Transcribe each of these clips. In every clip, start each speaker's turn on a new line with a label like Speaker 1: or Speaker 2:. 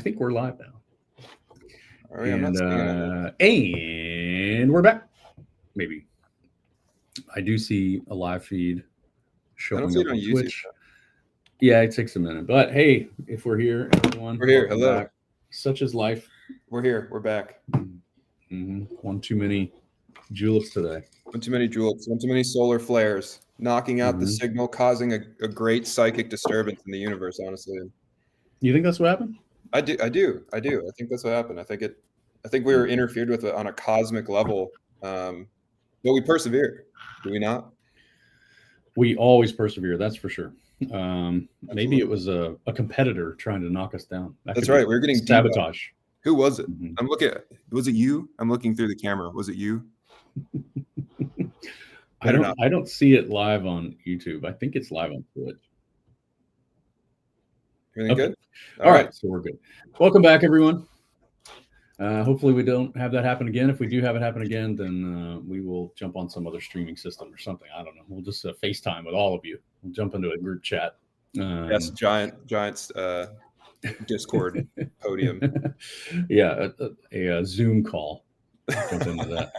Speaker 1: think we're live now.
Speaker 2: All right, I'm not seeing it.
Speaker 1: And we're back. Maybe. I do see a live feed showing up on
Speaker 2: YouTube,
Speaker 1: Twitch. Yeah, it takes a minute. But hey, if we're here, everyone.
Speaker 2: We're here. Hello.
Speaker 1: Back. Such is life.
Speaker 2: We're here. We're back.
Speaker 1: Mm-hmm. One too many juleps today.
Speaker 2: One too many juleps. One too many solar flares. Knocking out the signal, causing a great psychic disturbance in the universe, honestly.
Speaker 1: You think that's what happened?
Speaker 2: I do. I think that's what happened. I think we were interfered with on a cosmic level. But we persevere. Do we not?
Speaker 1: We always persevere, that's for sure. Maybe it was a competitor trying to knock us down.
Speaker 2: That's right. We're getting
Speaker 1: sabotage.
Speaker 2: Who was it? I'm looking at. Was it you? I'm looking through the camera. Was it you?
Speaker 1: I don't see it live on YouTube. I think it's live on Twitch.
Speaker 2: Everything good?
Speaker 1: All right, so we're good. Welcome back, everyone. Hopefully we don't have that happen again. If we do have it happen again, then we will jump on some other streaming system or something. I don't know. We'll just FaceTime with all of you. We'll jump into a group chat.
Speaker 2: Yes, giant Discord podium.
Speaker 1: Yeah, a Zoom call. Jump into that.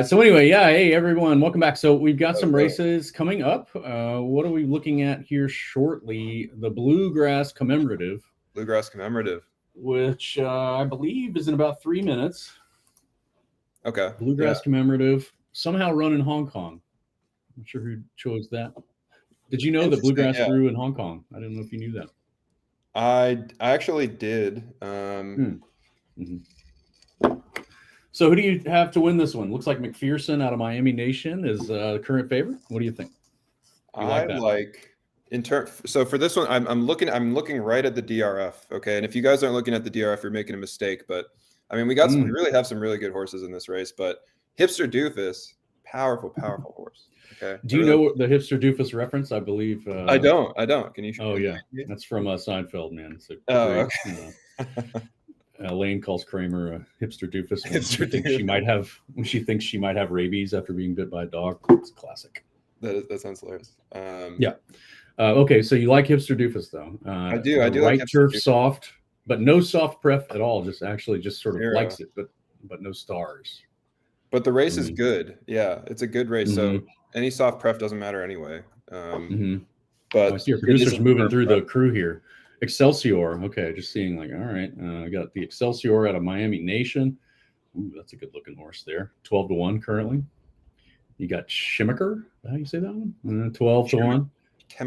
Speaker 1: So anyway, hey everyone, welcome back. So we've got some races coming up. What are we looking at here shortly? The Bluegrass commemorative. Which I believe is in about 3 minutes.
Speaker 2: Okay.
Speaker 1: Bluegrass commemorative, somehow run in Hong Kong. I'm not sure who chose that. Did you know that Bluegrass grew in Hong Kong? I didn't know if you knew that.
Speaker 2: I actually did.
Speaker 1: So who do you have to win this one? Looks like McPherson out of Miami Nation is the current favorite. What do you think?
Speaker 2: So for this one, I'm looking right at the DRF. Okay, and if you guys aren't looking at the DRF, you're making a mistake. But I mean, we really have some really good horses in this race. But Hipster Doofus, powerful horse. Okay.
Speaker 1: Do you know the Hipster Doofus reference? I believe.
Speaker 2: I don't. Can you?
Speaker 1: Oh yeah, that's from Seinfeld, man. It's
Speaker 2: okay.
Speaker 1: Elaine calls Kramer a hipster doofus when she thinks she might have rabies after being bit by a dog. It's classic.
Speaker 2: That sounds hilarious.
Speaker 1: Yeah. Okay, so you like hipster doofus though?
Speaker 2: I do.
Speaker 1: Right like turf soft, but no soft pref at all. Just sort of likes it, but no stars.
Speaker 2: But the race is good. Yeah, it's a good race. So any soft pref doesn't matter anyway. But
Speaker 1: I see your producers moving through the crew here. Excelsior. Okay, just seeing all right. I got the Excelsior out of Miami Nation. Ooh, that's a good looking horse there. 12-1 currently. You got Shimmiker. How do you say that one? 12-1.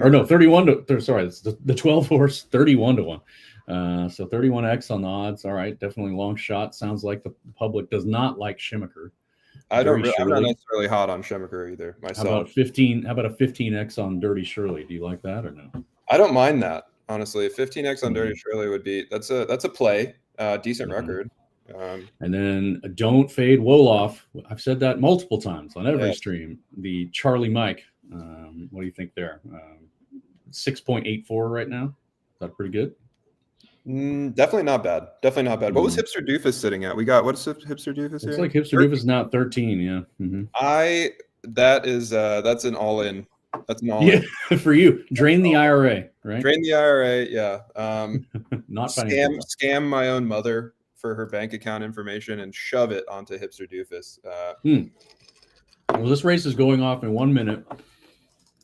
Speaker 1: Or no, 31 to. Sorry, it's the 12 horse 31-1. So 31x on the odds. All right, definitely long shot. Sounds like the public does not like Shimmiker.
Speaker 2: I'm not necessarily hot on Shimmiker either myself.
Speaker 1: How about 15x on Dirty Shirley? Do you like that or no?
Speaker 2: I don't mind that. Honestly, 15x on Dirty Shirley would be that's a play, decent record.
Speaker 1: And then don't fade Wolof. I've said that multiple times on every stream. The Charlie Mike. What do you think there? 6.84 right now. Is that pretty good?
Speaker 2: Definitely not bad. What was Hipster Doofus sitting at? What's Hipster Doofus here?
Speaker 1: It's like Hipster Doofus now at 13. Yeah.
Speaker 2: That's an all in. That's an all in
Speaker 1: for you. Drain the IRA, right?
Speaker 2: Drain the IRA, yeah.
Speaker 1: Not
Speaker 2: scam my own mother for her bank account information and shove it onto Hipster Doofus.
Speaker 1: Well, this race is going off in 1 minute.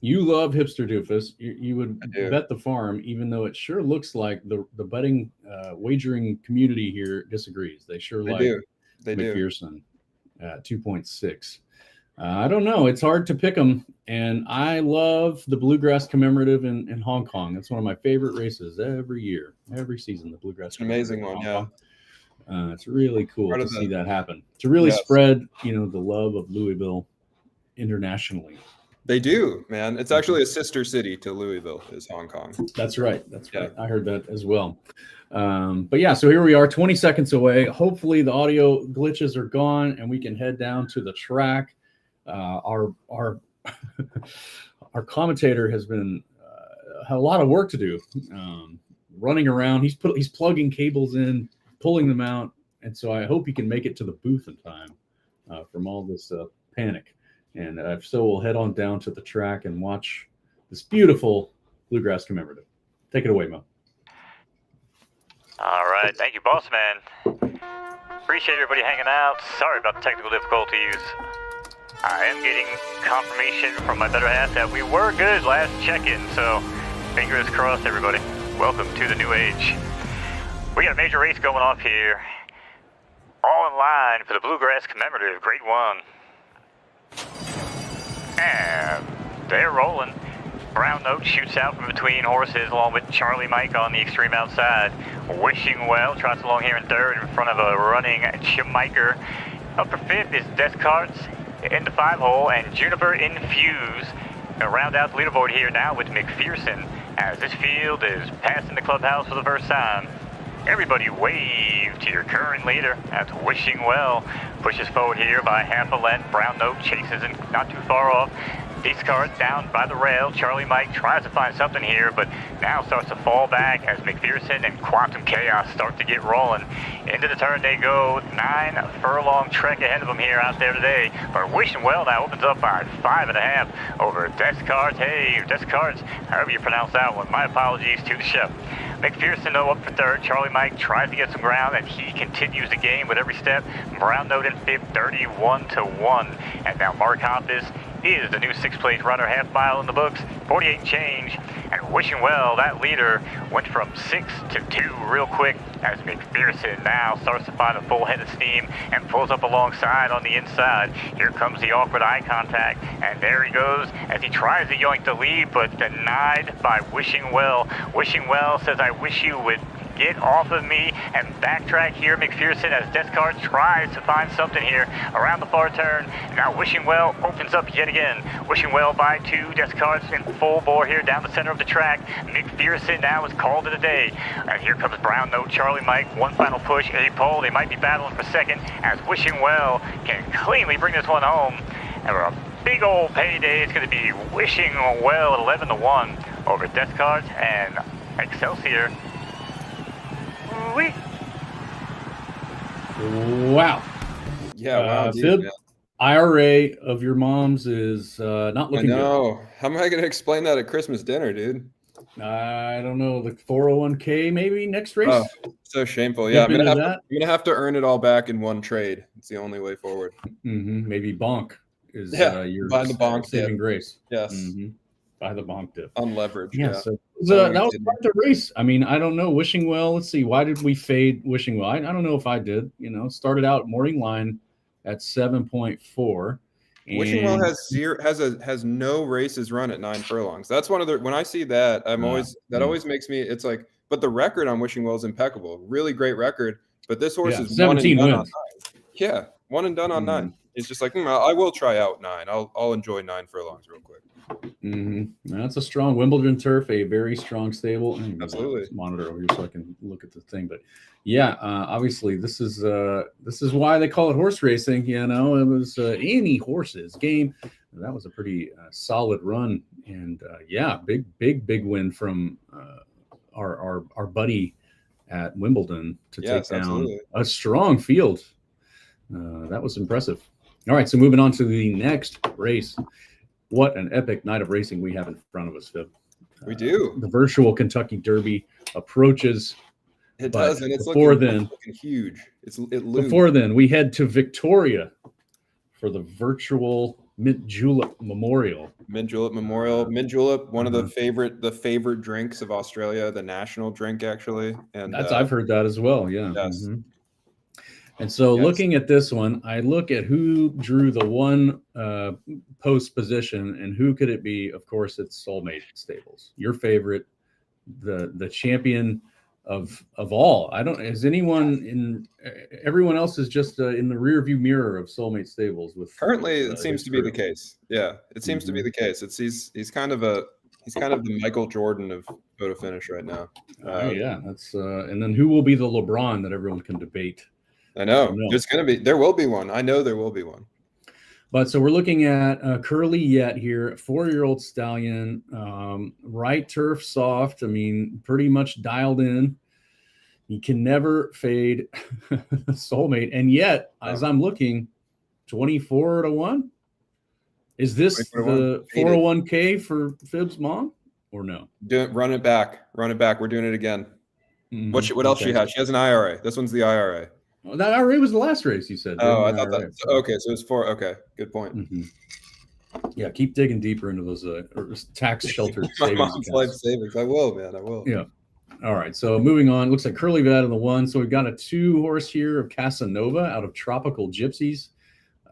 Speaker 1: You love Hipster Doofus. You would bet the farm, even though it sure looks like the betting wagering community here disagrees. They like McPherson at 2.6. I don't know. It's hard to pick them. And I love the Bluegrass commemorative in Hong Kong. It's one of my favorite races every year, every season, the Bluegrass.
Speaker 2: It's an amazing one, yeah.
Speaker 1: It's really cool to see that happen. To really spread, the love of Louisville internationally.
Speaker 2: They do, man. It's actually a sister city to Louisville is Hong Kong.
Speaker 1: That's right. I heard that as well. But yeah, so here we are 20 seconds away. Hopefully the audio glitches are gone and we can head down to the track. Our our commentator has been had a lot of work to do, running around. He's plugging cables in, pulling them out, and so I hope he can make it to the booth in time from all this panic. And so we'll head on down to the track and watch this beautiful Bluegrass commemorative. Take it away, Mo.
Speaker 3: All right, thank you, boss man. Appreciate everybody hanging out. Sorry about the technical difficulties. I am getting confirmation from my better half that we were good last check-in, so fingers crossed, everybody. Welcome to the new age. We got a major race going off here. All in line for the Bluegrass commemorative, Grade 1. And they're rolling. Brown Note shoots out from between horses along with Charlie Mike on the extreme outside. Wishing Well trots along here in third in front of a running Chimiker. Up for fifth is Descartes in the 5-hole, and Juniper Infuse. Gonna round out the leaderboard here now with McPherson as this field is passing the clubhouse for the first time. Everybody wave to your current leader. That's Wishing Well. Pushes forward here by half a length. Brown Note chases and not too far off. Descartes down by the rail. Charlie Mike tries to find something here, but now starts to fall back as McPherson and Quantum Chaos start to get rolling. Into the turn they go. 9 furlong trek ahead of them here out there today. But Wishing Well now opens up by 5.5 over Descartes. Hey, Descartes, however you pronounce that one. My apologies to the chef. McPherson, though, up for third. Charlie Mike tries to get some ground, and he continues the game with every step. Brown Note in fifth, 31-1. And now Mark Hoppus is the new 6th-place runner, half mile in the books, 48 change. And Wishing Well, that leader, went from 6 to 2 real quick as McPherson now starts to find a full head of steam and pulls up alongside on the inside. Here comes the awkward eye contact, and there he goes as he tries to yoink the lead, but denied by Wishing Well. Wishing Well says, I wish you would get off of me, and backtrack here McPherson as Descartes tries to find something here around the far turn. Now Wishing Well opens up yet again. Wishing Well by 2, Descartes in full bore here down the center of the track. McPherson now is called it a day. And here comes Brown Note, Charlie Mike, one final push, a pole. They might be battling for second as Wishing Well can cleanly bring this one home. And for a big old payday, it's going to be Wishing Well at 11-1 over Descartes and Excelsior.
Speaker 1: Wow.
Speaker 2: Yeah, wow.
Speaker 1: Fib, IRA of your mom's is not looking
Speaker 2: good. I know.
Speaker 1: Good.
Speaker 2: How am I going to explain that at Christmas dinner, dude?
Speaker 1: I don't know. The 401k maybe next race?
Speaker 2: Oh, so shameful. Yeah, I'm gonna have to earn it all back in one trade. It's the only way forward.
Speaker 1: Maybe bonk is your
Speaker 2: buy the bonk
Speaker 1: saving grace.
Speaker 2: Yes.
Speaker 1: Buy the bonk dip.
Speaker 2: Unleveraged.
Speaker 1: Yeah. So that was quite the race. I mean, I don't know. Wishing Well, let's see. Why did we fade Wishing Well? I don't know if I did. Started out morning line at 7.4.
Speaker 2: Wishing Well has no races run at 9 furlongs. That's one of the, when I see that, always makes me, it's like, but the record on Wishing Well is impeccable. Really great record. But this horse is
Speaker 1: 17
Speaker 2: 1 and done
Speaker 1: wins.
Speaker 2: on 9. Yeah, 1 and done on 9. It's just like, I will try out 9. I'll enjoy 9 furlongs real quick.
Speaker 1: That's a strong Wimbledon turf, a very strong stable.
Speaker 2: Absolutely.
Speaker 1: Monitor over here so I can look at the thing. But yeah, obviously this is why they call it horse racing. It was any horses game. That was a pretty solid run, and big win from our buddy at Wimbledon to take down a strong field. That was impressive. All right, so moving on to the next race. What an epic night of racing we have in front of us, Phil.
Speaker 2: We do.
Speaker 1: The virtual Kentucky Derby approaches.
Speaker 2: It does, and it's looking huge.
Speaker 1: Before then, we head to Victoria for the virtual Mint Julep Memorial.
Speaker 2: Mint Julep, one of the favorite drinks of Australia, the national drink actually. And
Speaker 1: I've heard that as well. Yeah.
Speaker 2: Yes.
Speaker 1: And so looking at this one, I look at who drew the one post position, and who could it be? Of course, it's Soulmate Stables, your favorite, the champion of all. Has anyone everyone else is just in the rear view mirror of Soulmate Stables with
Speaker 2: currently it seems to be the case. Yeah, it seems to be the case. He's kind of the Michael Jordan of photo finish right now.
Speaker 1: That's and then who will be the LeBron that everyone can debate?
Speaker 2: I know. There will be one. I know there will be one.
Speaker 1: But so we're looking at Curly Yet here, 4-year-old stallion, right turf soft. I mean, pretty much dialed in. He can never fade Soulmate. And yet, as I'm looking, 24-1. Is this the 401k for Fib's mom or no?
Speaker 2: Run it back. We're doing it again. What else she has? She has an IRA. This one's the IRA.
Speaker 1: Well, that IRA was the last race you said.
Speaker 2: Oh, I thought that. Okay, so it's 4. Okay, good point.
Speaker 1: Yeah, keep digging deeper into those tax sheltered
Speaker 2: My
Speaker 1: savings
Speaker 2: mom's
Speaker 1: accounts.
Speaker 2: life savings. I will, man. I will.
Speaker 1: Yeah. All right. So moving on, looks like Curly Vat in the 1. So we've got a 2 horse here of Casanova out of Tropical Gypsies.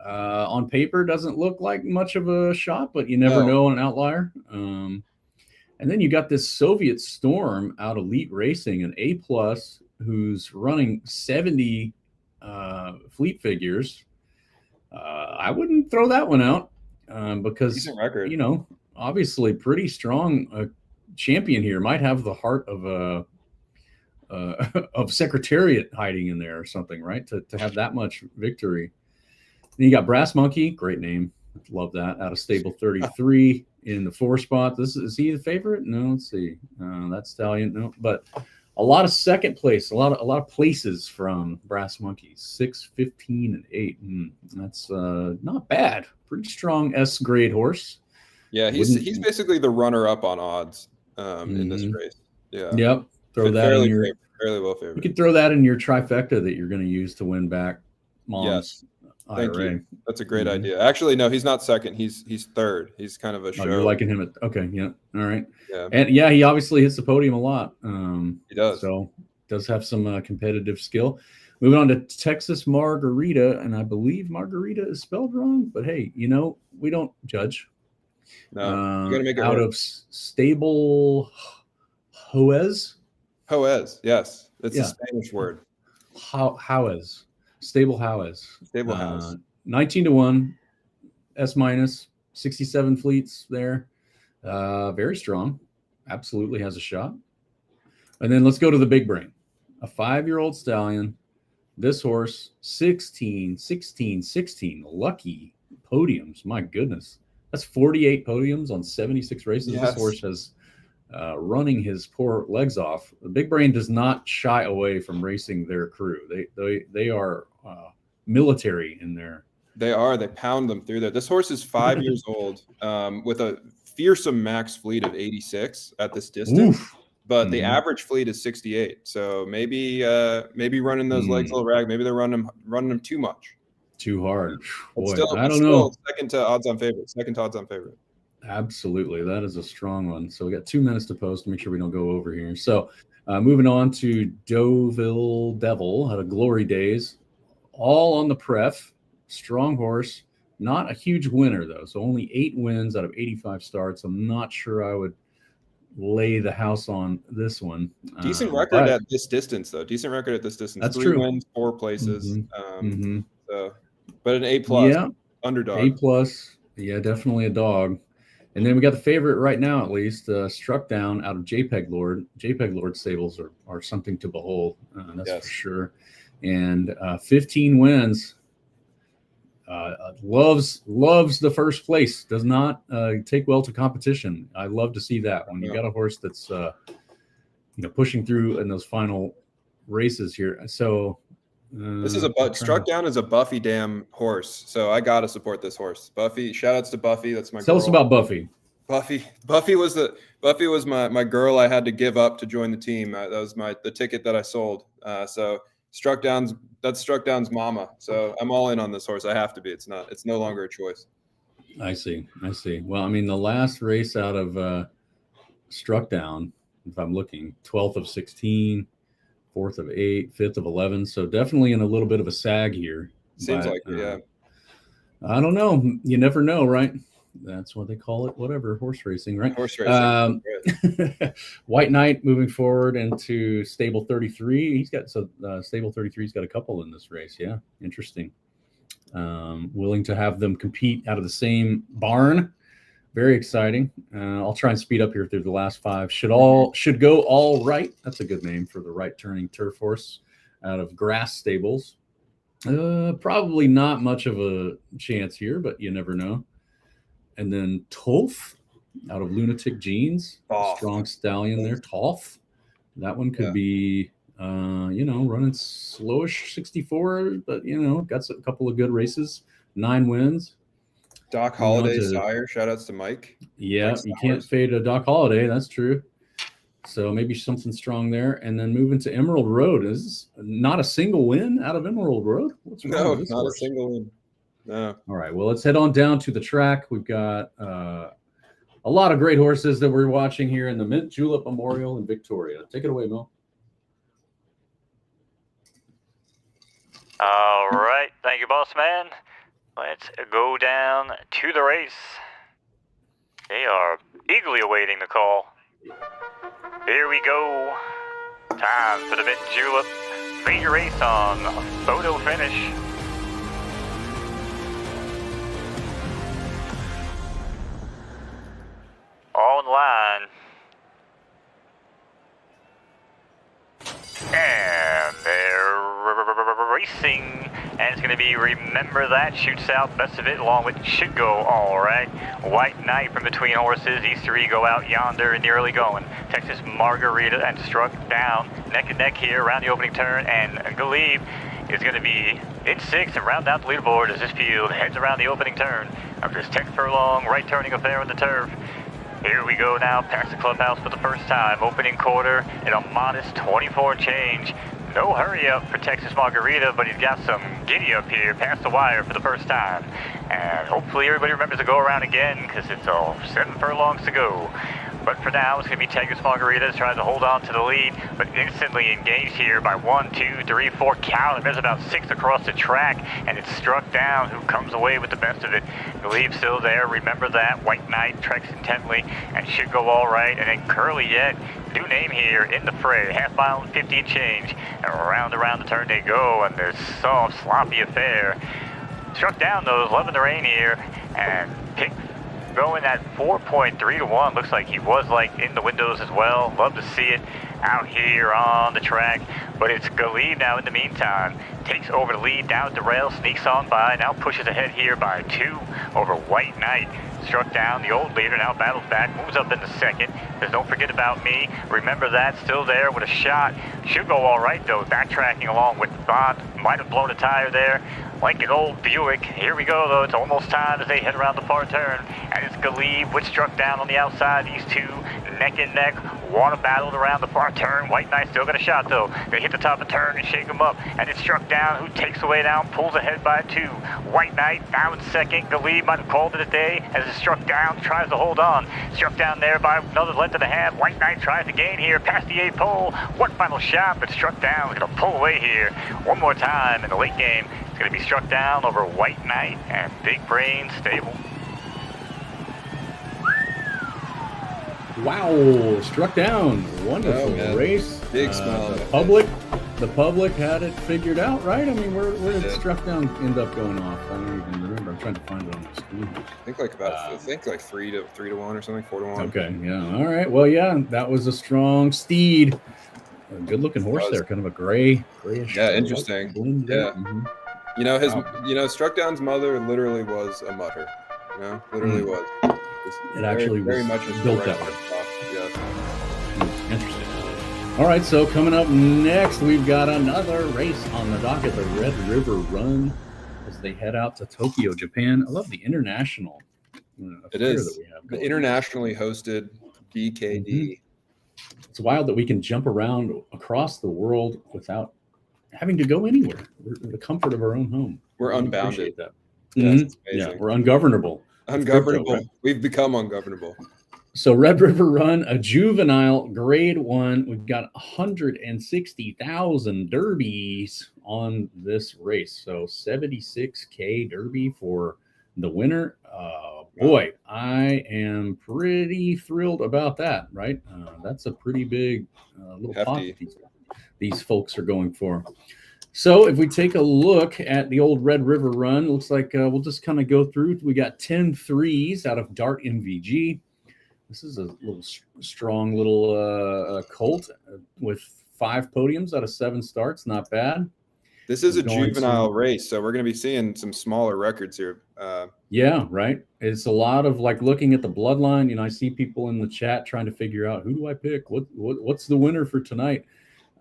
Speaker 1: On paper, doesn't look like much of a shot, but you never know on an outlier. And then you got this Soviet Storm out Elite Racing, an A+, who's running 70 fleet figures. I wouldn't throw that one out because,
Speaker 2: decent record.
Speaker 1: Obviously pretty strong champion here. Might have the heart of of Secretariat hiding in there or something, right? To have that much victory. Then you got Brass Monkey, great name. Love that. Out of stable 33 in the 4 spot. Is he the favorite? No, let's see. That's Stallion. No, but a lot of second place, a lot of places from Brass Monkeys. 6, 15, and 8. That's not bad. Pretty strong S grade horse.
Speaker 2: Yeah, he's basically the runner up on odds in this race. Yeah.
Speaker 1: Yep. Throw that in your
Speaker 2: fairly well favored.
Speaker 1: You could throw that in your trifecta that you're going to use to win back Mom's.
Speaker 2: Thank
Speaker 1: IRA.
Speaker 2: you. That's a great idea. Actually, no, he's not second. He's third. He's kind of a show.
Speaker 1: You're liking him okay. Yeah. All right.
Speaker 2: Yeah.
Speaker 1: And yeah, he obviously hits the podium a lot.
Speaker 2: He does.
Speaker 1: So does have some competitive skill. Moving on to Texas Margarita, and I believe Margarita is spelled wrong, but hey, we don't judge.
Speaker 2: No, you got to make it
Speaker 1: out
Speaker 2: work.
Speaker 1: of stable Hoez.
Speaker 2: Hoez, yes, it's a Spanish word.
Speaker 1: Hoez. Stable Hoez.
Speaker 2: Stable House.
Speaker 1: 19-1, S-, 67 fleets there. Very strong. Absolutely has a shot. And then let's go to the big brain. A 5-year-old stallion. This horse, 16, lucky podiums. My goodness. That's 48 podiums on 76 races.
Speaker 2: Yes.
Speaker 1: This horse has running his poor legs off. The big brain does not shy away from racing their crew. They are military in there.
Speaker 2: They are. They pound them through there. This horse is 5 years old with a fearsome max fleet of 86 at this distance.
Speaker 1: Oof.
Speaker 2: But the average fleet is 68. So maybe running those legs a little rag. Maybe they're running them too much.
Speaker 1: Too hard. Boy,
Speaker 2: still,
Speaker 1: I don't know.
Speaker 2: Second to odds on favorite.
Speaker 1: Absolutely. That is a strong one. So we got 2 minutes to post to make sure we don't go over here. So moving on to Deauville Devil out of Glory Days. All on the pref. Strong horse. Not a huge winner, though. So only 8 wins out of 85 starts. I'm not sure I would lay the house on this one.
Speaker 2: Decent record at this distance, though. That's 3
Speaker 1: true.
Speaker 2: Wins, 4 places. So, but an A+, underdog.
Speaker 1: A+, yeah, definitely a dog. And then we got the favorite right now, at least, Struck Down out of JPEG Lord. JPEG Lord stables are something to behold. That's for sure. And 15 wins. Loves the first place. Does not take well to competition. I love to see that when you got a horse that's pushing through in those final races here. So
Speaker 2: this is Struck Down is a Buffy Dam horse. So I gotta support this horse. Buffy, shout outs to Buffy. That's my girl.
Speaker 1: Tell us about Buffy.
Speaker 2: Buffy was my girl I had to give up to join the team. That was the ticket that I sold. So that's Struck Down's mama. So I'm all in on this horse. I have to be. It's no longer a choice.
Speaker 1: I see. Well, I mean, the last race out of Struck Down, if I'm looking, 12th of 16, 4th of 8, 5th of 11. So definitely in a little bit of a sag here.
Speaker 2: Seems like it, yeah.
Speaker 1: I don't know. You never know, right? That's what they call it. Whatever, horse racing, right?
Speaker 2: Horse racing.
Speaker 1: White Knight moving forward into stable 33. Stable 33's got a couple in this race. Yeah, interesting. Willing to have them compete out of the same barn. Very exciting. I'll try and speed up here through the last 5. Should go all right. That's a good name for the right turning turf horse out of Grass Stables. Probably not much of a chance here, but you never know. And then Tolf out of Lunatic Genes, strong stallion there. Tolf, that one could be, running slowish 64, but got a couple of good races, 9 wins.
Speaker 2: Doc Holliday sire, shout outs to Mike.
Speaker 1: Yeah, you can't fade a Doc Holliday. That's true. So maybe something strong there. And then moving to Emerald Road. Is this not a single win out of Emerald Road? What's wrong
Speaker 2: No,
Speaker 1: with this
Speaker 2: not
Speaker 1: horse?
Speaker 2: a single win. No.
Speaker 1: All right. Well, let's head on down to the track. We've got a lot of great horses that we're watching here in the Mint Julep Memorial in Victoria. Take it away, Mel.
Speaker 3: All right. Thank you, boss man. Let's go down to the race. They are eagerly awaiting the call. Here we go. Time for the Mint Julep major race on photo finish. On line. And they're racing. And it's going to be Remember That, shoots out best of it, along with Should Go All Right. White Knight from between horses. These three go out yonder in the early going. Texas Margarita and Struck Down neck and neck here around the opening turn. And Galib is going to be in sixth and round out the leaderboard as this field heads around the opening turn of this 10 furlong right turning affair on the turf. Here we go now, past the clubhouse for the first time. Opening quarter in a modest 24 change. No hurry up for Texas Margarita, but he's got some giddy up here past the wire for the first time. And hopefully everybody remembers to go around again, because it's 7 furlongs to go. But for now, it's going to be Texas Margarita trying to hold on to the lead, but instantly engaged here by 1, 2, 3, 4 count. There's about 6 across the track, and it's Struck Down who comes away with the best of it. Galib still there. Remember That. White Knight treks intently and Should Go All Right. And then Curly Yet, new name here in the fray. Half mile and 50 and change. And around the turn they go, and there's soft, sloppy affair. Struck Down, though, loving the rain here, and picked going at 4.3 to 1. Looks like he was like in the windows as well. Love to see it out here on the track. But it's Galib now in the meantime. Takes over the lead down at the rail, sneaks on by, now pushes ahead here by 2 over White Knight. Struck Down, the old leader, now battles back, moves up in the second. There's Don't Forget About Me. Remember That, still there with a shot. Should Go All Right, though, backtracking along with Bond. Might have blown a tire there, like an old Buick. Here we go, though. It's almost time as they head around the far turn. And it's Galib with Struck Down on the outside. These two neck and neck. Want to battle around the far turn. White Knight still got a shot, though. They hit the top of the turn and shake him up. And it's Struck Down who takes away down, pulls ahead by 2. White Knight now in second. Galib might have called it a day as it's Struck Down, tries to hold on. Struck Down there by another length and a half. White Knight tries to gain here past the 8th pole. One final shot, but Struck Down is going to pull away here. One more time in the late game. It's going to be Struck Down over White Knight and Big Brain Stable.
Speaker 1: Wow, Struck Down. Wonderful race.
Speaker 2: Big smile.
Speaker 1: The public had it figured out, right? I mean, where did Struck Down end up going off? I don't even remember. I'm trying to find it on the screen.
Speaker 2: I think like 3 to 1 or something, 4 to 1.
Speaker 1: Okay, yeah. All right. Well, yeah, that was a strong steed. A good looking horse there, kind of a grayish.
Speaker 2: Yeah, interesting. Yeah.
Speaker 1: Mm-hmm.
Speaker 2: You know, Struck Down's mother literally was a mutter. You know, literally was.
Speaker 1: It actually
Speaker 2: very
Speaker 1: was
Speaker 2: much
Speaker 1: built that way.
Speaker 2: Yeah.
Speaker 1: Interesting. All right, so coming up next, we've got another race on the docket, the Red River Run, as they head out to Tokyo, Japan. I love the international.
Speaker 2: It is
Speaker 1: that we have
Speaker 2: the internationally hosted BKD.
Speaker 1: Mm-hmm. It's wild that we can jump around across the world without having to go anywhere. We're in the comfort of our own home.
Speaker 2: We're unbounded.
Speaker 1: That.
Speaker 2: Yeah,
Speaker 1: Yeah, we're ungovernable.
Speaker 2: Ungovernable.
Speaker 1: Crypto, right?
Speaker 2: We've become ungovernable.
Speaker 1: So Red River Run, a juvenile grade 1. We've got 160,000 derbies on this race. So 76K derby for the winner. Boy, I am pretty thrilled about that, right? That's a pretty big little pot these folks are going for. So if we take a look at the old Red River Run, looks like we'll just kind of go through. We got 10 threes out of Dart MVG. This is a little strong little colt with 5 podiums out of 7 starts. Not bad.
Speaker 2: This is a juvenile race, so we're going to be seeing some smaller records here.
Speaker 1: Yeah, right. It's a lot of like looking at the bloodline. You know, I see people in the chat trying to figure out who do I pick? What's the winner for tonight?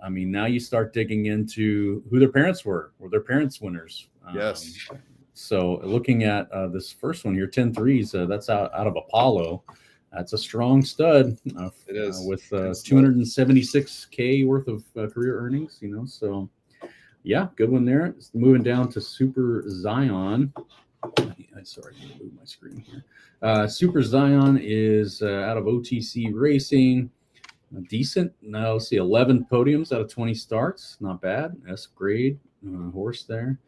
Speaker 1: I mean, now you start digging into who their parents were their parents winners.
Speaker 2: Yes.
Speaker 1: So looking at this first one here, 10 threes, that's out of Apollo. That's a strong stud.
Speaker 2: It is
Speaker 1: with 276K worth of career earnings. So yeah, good one there. Moving down to Super Zion. Sorry, I'm gonna move my screen here. Super Zion is out of OTC Racing. Decent. Now let's see, 11 podiums out of 20 starts. Not bad. S grade horse there.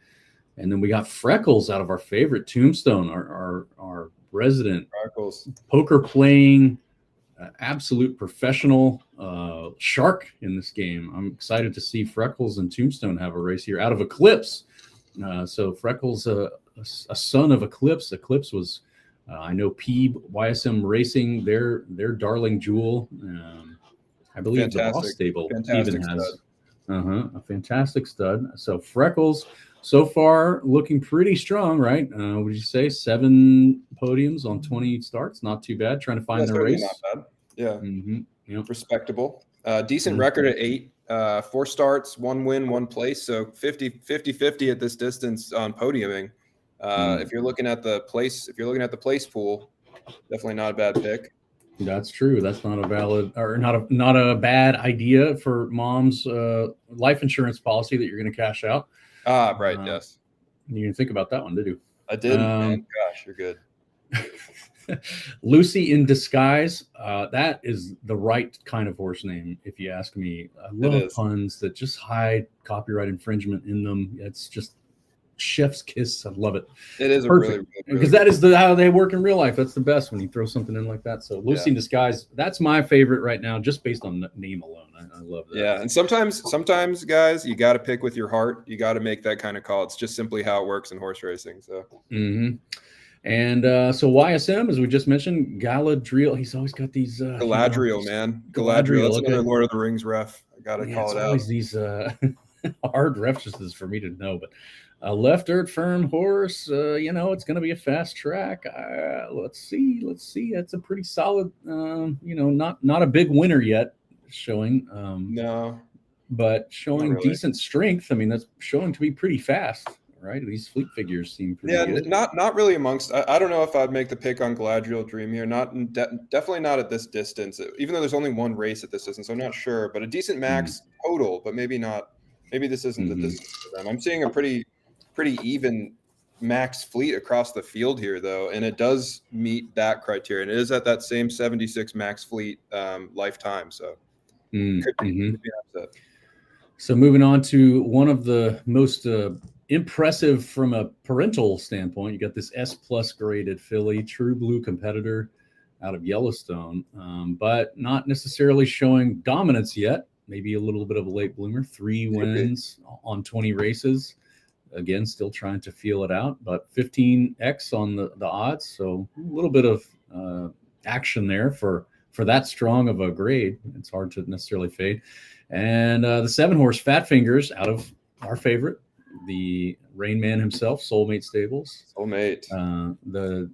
Speaker 1: And then we got Freckles out of our favorite Tombstone, our resident
Speaker 2: Freckles.
Speaker 1: poker playing, absolute professional shark in this game. I'm excited to see Freckles and Tombstone have a race here out of Eclipse. So Freckles, a son of Eclipse. Eclipse was, I know, Peeb YSM Racing, their darling jewel. I believe the Boss Stable even has a fantastic stud. So Freckles, so far looking pretty strong, right? Would you say 7 podiums on 20 starts? Not too bad. Trying to find the race.
Speaker 2: Not bad. Yeah.
Speaker 1: Yep.
Speaker 2: Respectable. Decent record at 8. 4 starts, 1 win, 1 place. So 50-50 at this distance on podiuming. If you're looking at the place pool, definitely not a bad pick.
Speaker 1: That's true. That's not a valid or not a bad idea for mom's life insurance policy that you're going to cash out.
Speaker 2: Right. Yes.
Speaker 1: You didn't think about that one, did you?
Speaker 2: I did. Man. Gosh, you're good.
Speaker 1: Lucy in Disguise. That is the right kind of horse name, if you ask me. I love puns that just hide copyright infringement in them. It's just chef's kiss. I love it.
Speaker 2: It is
Speaker 1: perfect because that is how they work in real life. That's the best when you throw something in like that. So Lucy in Disguise, that's my favorite right now, just based on the name alone. I love that.
Speaker 2: Yeah, and sometimes guys, you got to pick with your heart. You got to make that kind of call. It's just simply how it works in horse racing. So.
Speaker 1: And so YSM, as we just mentioned, Galadriel. He's always got these
Speaker 2: Galadriel, man. Galadriel. That's another Lord of the Rings ref. I gotta call it out.
Speaker 1: Always these hard references for me to know, but a left dirt firm horse. It's going to be a fast track. Let's see. That's a pretty solid. Not a big winner yet. Showing.
Speaker 2: No.
Speaker 1: But showing decent strength. I mean, that's showing to be pretty fast. Right, these fleet figures seem pretty good.
Speaker 2: Not really amongst. I don't know if I'd make the pick on Galadriel Dream here. Definitely not at this distance. Even though there's only 1 race at this distance, I'm not sure. But a decent max total, but maybe not. Maybe this isn't the distance for them. I'm seeing a pretty even max fleet across the field here, though, and it does meet that criteria. And it is at that same 76 max fleet lifetime. So could be an upset.
Speaker 1: So moving on to one of the most impressive from a parental standpoint, you got this S+ graded filly, true blue competitor out of Yellowstone, but not necessarily showing dominance yet. Maybe a little bit of a late bloomer. 3 wins on 20 races. Again, still trying to feel it out, but 15x on the odds. So a little bit of action there for that strong of a grade. It's hard to necessarily fade. And the 7-horse Fat Fingers out of our favorite, the Rain Man himself, Soulmate Stables. The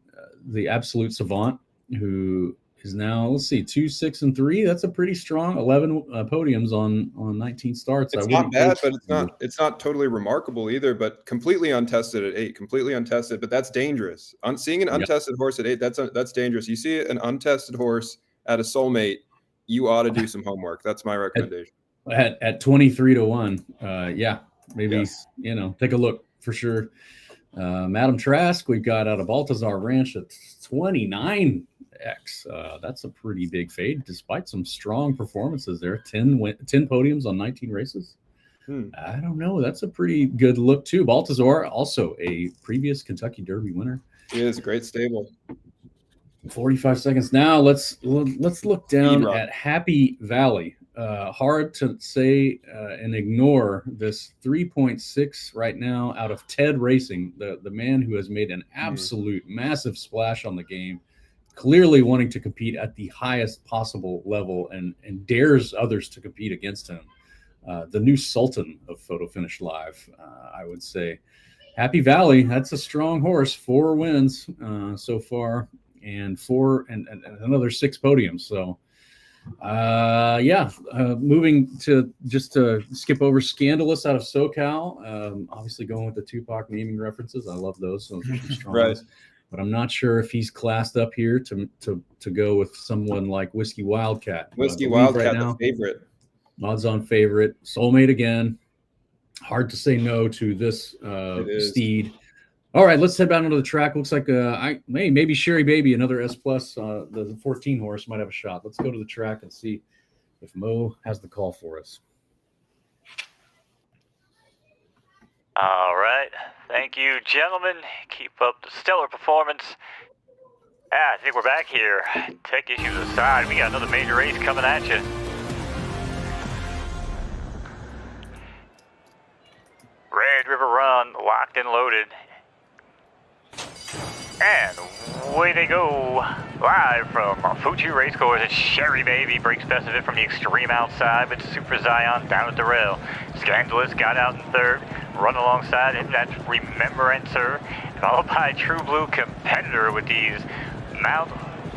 Speaker 1: absolute savant, who is now, 2, 6, and 3. That's a pretty strong 11 podiums on 19 starts.
Speaker 2: It's not bad, but it's not totally remarkable either. But completely untested at 8, completely untested. But that's dangerous. Seeing an untested horse at 8, that's dangerous. You see an untested horse at a Soulmate, you ought to do some homework. That's my recommendation.
Speaker 1: At 23-1, maybe take a look for sure. Madam Trask, we've got out of Baltazar Ranch at 29x. That's a pretty big fade, despite some strong performances there. 10 podiums on 19 races. I don't know. That's a pretty good look too. Baltazar, also a previous Kentucky Derby winner.
Speaker 2: He is a great stable.
Speaker 1: 45 seconds now. Let's look down at Happy Valley. Hard to say and ignore this 3.6 right now out of Ted Racing, the man who has made an absolute massive splash on the game, clearly wanting to compete at the highest possible level and dares others to compete against him. The new sultan of Photo Finish Live, I would say. Happy Valley, that's a strong horse. 4 wins so far, and another 6 podiums. So moving to just to skip over Scandalous out of SoCal. Obviously going with the Tupac naming references. I love those. So strong.
Speaker 2: Right.
Speaker 1: but I'm not sure if he's classed up here to go with someone like Whiskey Wildcat.
Speaker 2: Whiskey Wildcat, right now, the favorite.
Speaker 1: Odds-on favorite. Soulmate again. Hard to say no to this steed. All right, let's head down onto the track. Looks like maybe Sherry Baby, another S+, the 14 horse, might have a shot. Let's go to the track and see if Mo has the call for us.
Speaker 3: All right. Thank you, gentlemen. Keep up the stellar performance. I think we're back here. Tech issues aside, we got another major race coming at you. Red River Run, locked and loaded. And away they go. Live from Fuji Racecourse, it's Sherry Baby. Breaks best of it from the extreme outside, but Super Zion down at the rail. Scandalous got out in third. Run alongside him, that's Remembrancer. Followed by True Blue Competitor with these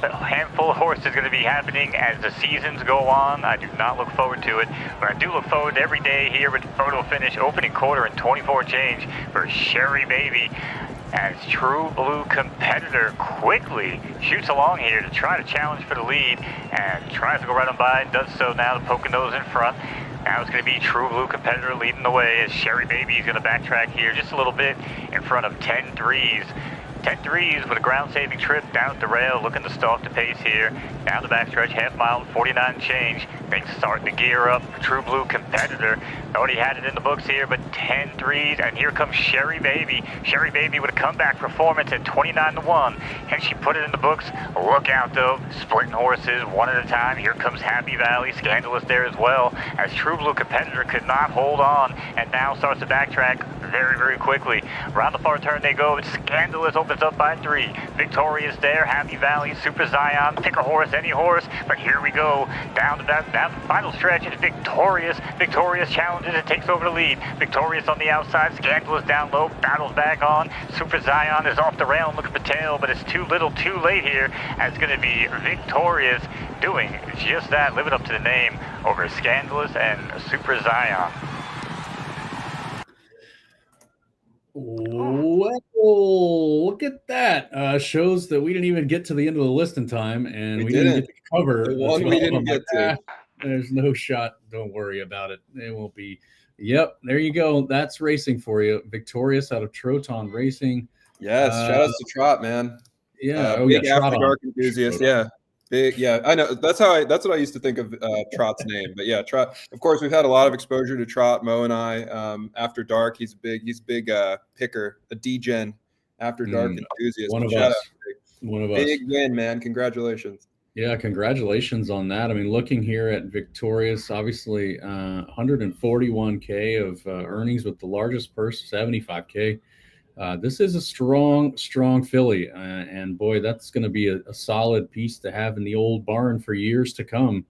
Speaker 3: a handful of horses going to be happening as the seasons go on. I do not look forward to it, but I do look forward to every day here with photo finish, opening quarter, and 24 change for Sherry Baby. As True Blue Competitor quickly shoots along here to try to challenge for the lead and tries to go right on by and does so now to Poconos in front. Now it's going to be True Blue Competitor leading the way as Sherry Baby is going to backtrack here just a little bit in front of 10 Threes. 10 Threes with a ground-saving trip down at the rail, looking to start the pace here. Down the backstretch, half mile and 49 and change. Things starting to gear up. True Blue Competitor already had it in the books here, but 10 Threes, and here comes Sherry Baby. Sherry Baby with a comeback performance at 29-1. And she put it in the books. Look out though, splitting horses one at a time. Here comes Happy Valley, Scandalous there as well, as True Blue Competitor could not hold on, and now starts to backtrack very, very quickly. Around the far turn they go. It's Scandalous opens up by 3. Victorious there, Happy Valley, Super Zion, pick a horse, any horse, but here we go. Down to that final stretch, it's Victorious. Victorious challenges, it takes over the lead. Victorious on the outside, Scandalous down low, battles back on. Super Zion is off the rail and looking for tail, but it's too little too late here, as it's going to be Victorious doing just that, living up to the name over Scandalous and Super Zion.
Speaker 1: Well, look at that. Shows that we didn't even get to the end of the list in time, and we didn't get to cover
Speaker 2: the one we didn't get to.
Speaker 1: There's no shot. Don't worry about it. It won't be. Yep, there you go. That's racing for you. Victorious out of Troton Racing.
Speaker 2: Yes, shout out to Trot, man.
Speaker 1: Yeah,
Speaker 2: big After Dark enthusiast. Yeah. Big, yeah, I know. That's what I used to think of Trot's name. But yeah, Trot. Of course, we've had a lot of exposure to Trot, Mo and I. After Dark, he's a big picker, a D-Gen After Dark enthusiast.
Speaker 1: One of us.
Speaker 2: Big win, man. Congratulations.
Speaker 1: Yeah, congratulations on that. I mean, looking here at Victorious, obviously 141K of earnings with the largest purse, 75K. This is a strong filly, and boy, that's going to be a solid piece to have in the old barn for years to come.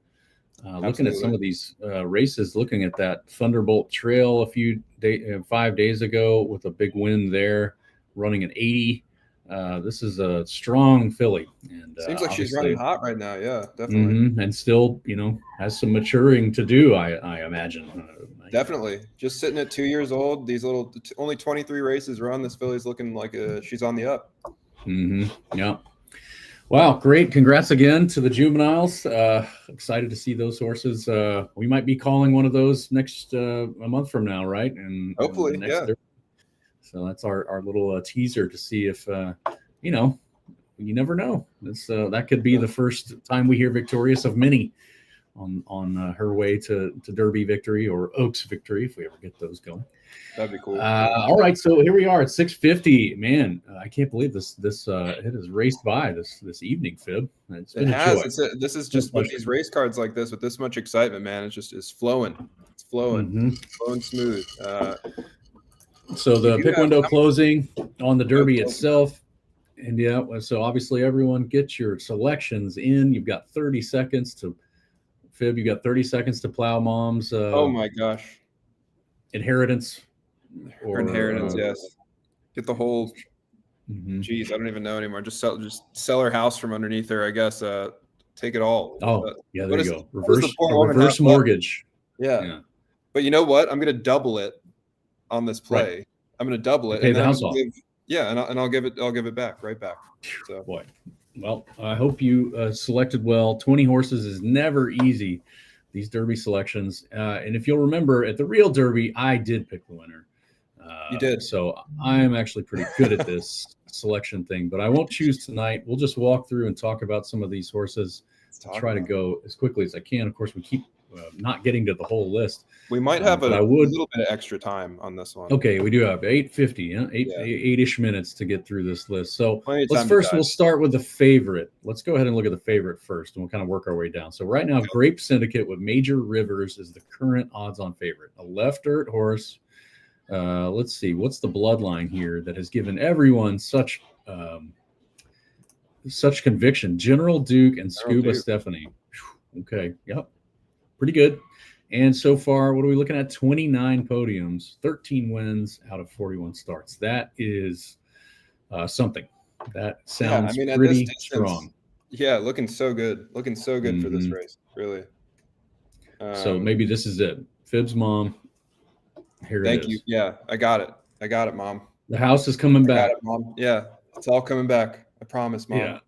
Speaker 1: Looking at some of these races, looking at that Thunderbolt Trail 5 days ago with a big win there, running an 80. This is a strong filly, and
Speaker 2: seems like she's running hot right now. Yeah, definitely,
Speaker 1: and still, has some maturing to do. I imagine.
Speaker 2: Definitely. Just sitting at 2 years old, these only 23 races run. This filly's looking like she's on the up.
Speaker 1: Yeah. Wow. Great. Congrats again to the juveniles. Excited to see those horses. We might be calling one of those next a month from now, right? And
Speaker 2: hopefully, yeah.
Speaker 1: So that's our little teaser to see if, you never know. That could be the first time we hear Victorious of many on her way to Derby victory or Oaks victory, if we ever get those going.
Speaker 2: That'd be cool.
Speaker 1: All right, so here we are at 6:50. Man, I can't believe this it has raced by this evening, Fib. It's been a joy.
Speaker 2: This is just with these race cards like this, with this much excitement, man. It's flowing. It's flowing. Flowing smooth.
Speaker 1: So the pick window closing on the Derby itself. And yeah, so obviously everyone get your selections in. You've got 30 seconds to Fib, you got 30 seconds to plow Mom's
Speaker 2: oh my gosh.
Speaker 1: Inheritance.
Speaker 2: Inheritance, yes. Get the whole geez, I don't even know anymore. Just sell her house from underneath her, I guess. Take it all.
Speaker 1: Oh, yeah, there you go. Reverse mortgage.
Speaker 2: Yeah. But you know what? I'm gonna double it on this play. Right. I'm gonna double it.
Speaker 1: Pay the house off.
Speaker 2: Yeah, and I'll give it back right back. So
Speaker 1: boy, well, I hope you selected well. 20 horses is never easy. These Derby selections, and if you'll remember, at the real Derby, I did pick the winner.
Speaker 2: You did.
Speaker 1: So I'm actually pretty good at this selection thing, but I won't choose tonight. We'll just walk through and talk about some of these horses. Try to go as quickly as I can. Of course, we keep not getting to the whole list.
Speaker 2: We might have a little bit of extra time on this one.
Speaker 1: Okay, we do have 8:50, 8-ish minutes to get through this list. So we'll start with the favorite. Let's go ahead and look at the favorite first, and we'll kind of work our way down. So right now, Grape Syndicate with Major Rivers is the current odds-on favorite. A left dirt horse. Let's see, what's the bloodline here that has given everyone such conviction? General Duke and Scuba Stephanie. Okay, yep, pretty good. And so far, what are we looking at? 29 podiums, 13 wins out of 41 starts. That is something. That sounds pretty strong.
Speaker 2: Yeah, looking so good. Looking so good for this race, really.
Speaker 1: So maybe this is it. Phibbs' mom. Here it is. Thank you.
Speaker 2: Yeah, I got it, Mom.
Speaker 1: The house is coming back.
Speaker 2: Got it, Mom. Yeah, it's all coming back. I promise, Mom.
Speaker 1: Yeah.